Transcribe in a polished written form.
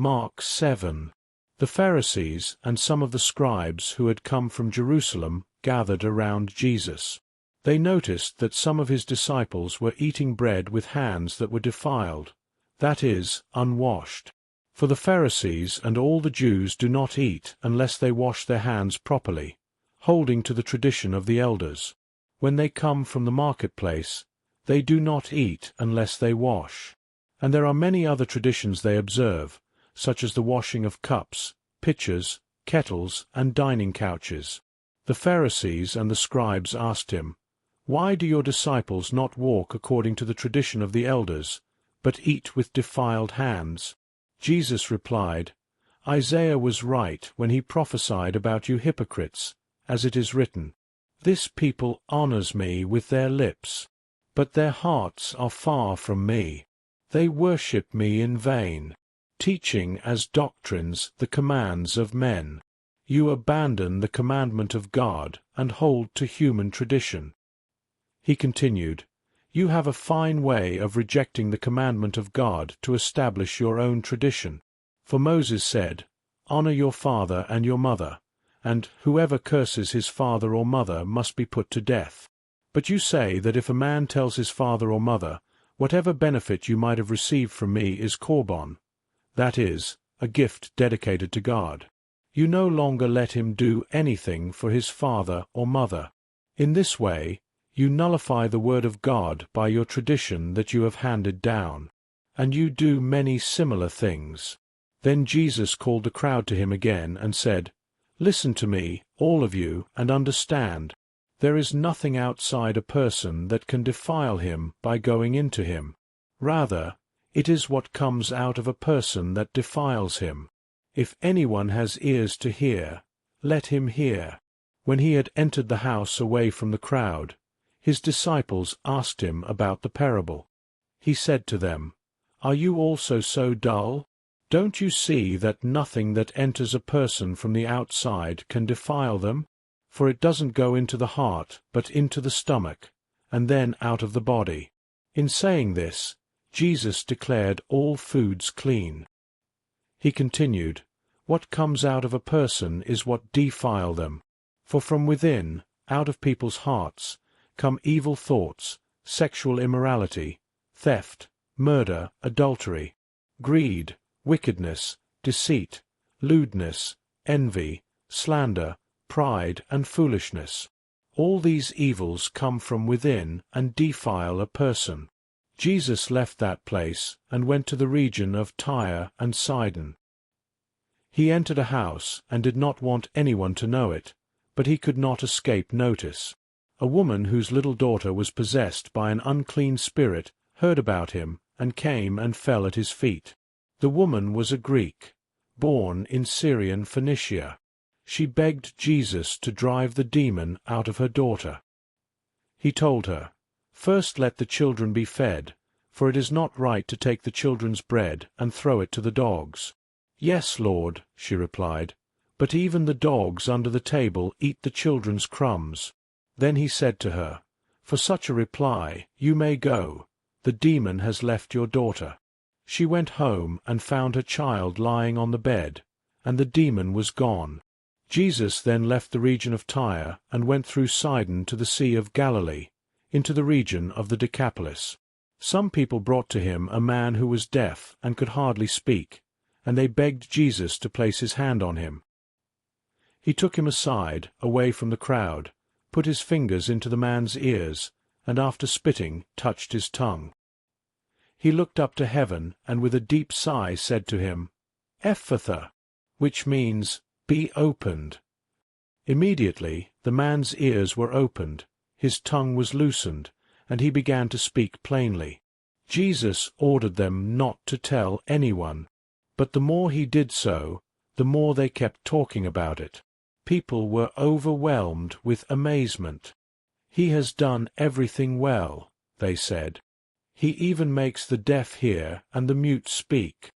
Mark 7. The Pharisees and some of the scribes who had come from Jerusalem gathered around Jesus. They noticed that some of his disciples were eating bread with hands that were defiled, that is, unwashed. For the Pharisees and all the Jews do not eat unless they wash their hands properly, holding to the tradition of the elders. When they come from the marketplace, they do not eat unless they wash. And there are many other traditions they observe, such as the washing of cups, pitchers, kettles, and dining couches. The Pharisees and the scribes asked him, "Why do your disciples not walk according to the tradition of the elders, but eat with defiled hands?" Jesus replied, "Isaiah was right when he prophesied about you hypocrites, as it is written, 'This people honors me with their lips, but their hearts are far from me. They worship me in vain, teaching as doctrines the commands of men. You abandon the commandment of God and hold to human tradition.'" He continued, "You have a fine way of rejecting the commandment of God to establish your own tradition. For Moses said, 'Honor your father and your mother,' and 'Whoever curses his father or mother must be put to death.' But you say that if a man tells his father or mother, 'Whatever benefit you might have received from me is korban,' that is, a gift dedicated to God, you no longer let him do anything for his father or mother. In this way, you nullify the word of God by your tradition that you have handed down, and you do many similar things." Then Jesus called the crowd to him again and said, "Listen to me, all of you, and understand. There is nothing outside a person that can defile him by going into him. Rather, it is what comes out of a person that defiles him. If anyone has ears to hear, let him hear." When he had entered the house away from the crowd, his disciples asked him about the parable. He said to them, "Are you also so dull? Don't you see that nothing that enters a person from the outside can defile them? For it doesn't go into the heart, but into the stomach, and then out of the body." In saying this, Jesus declared all foods clean. He continued, "What comes out of a person is what defile them. For from within, out of people's hearts, come evil thoughts, sexual immorality, theft, murder, adultery, greed, wickedness, deceit, lewdness, envy, slander, pride, and foolishness. All these evils come from within and defile a person." Jesus left that place and went to the region of Tyre and Sidon. He entered a house and did not want anyone to know it, but he could not escape notice. A woman whose little daughter was possessed by an unclean spirit heard about him and came and fell at his feet. The woman was a Greek, born in Syrian Phoenicia. She begged Jesus to drive the demon out of her daughter. He told her, "First let the children be fed, for it is not right to take the children's bread and throw it to the dogs." "Yes, Lord," she replied, "but even the dogs under the table eat the children's crumbs." Then he said to her, "For such a reply, you may go. The demon has left your daughter." She went home and found her child lying on the bed, and the demon was gone. Jesus then left the region of Tyre and went through Sidon to the Sea of Galilee, into the region of the Decapolis. Some people brought to him a man who was deaf and could hardly speak, and they begged Jesus to place his hand on him. He took him aside, away from the crowd, put his fingers into the man's ears, and after spitting, touched his tongue. He looked up to heaven, and with a deep sigh said to him, "Ephphatha," which means, "Be opened." Immediately the man's ears were opened, his tongue was loosened, and he began to speak plainly. Jesus ordered them not to tell anyone, but the more he did so, the more they kept talking about it. People were overwhelmed with amazement. "He has done everything well," they said. "He even makes the deaf hear and the mute speak."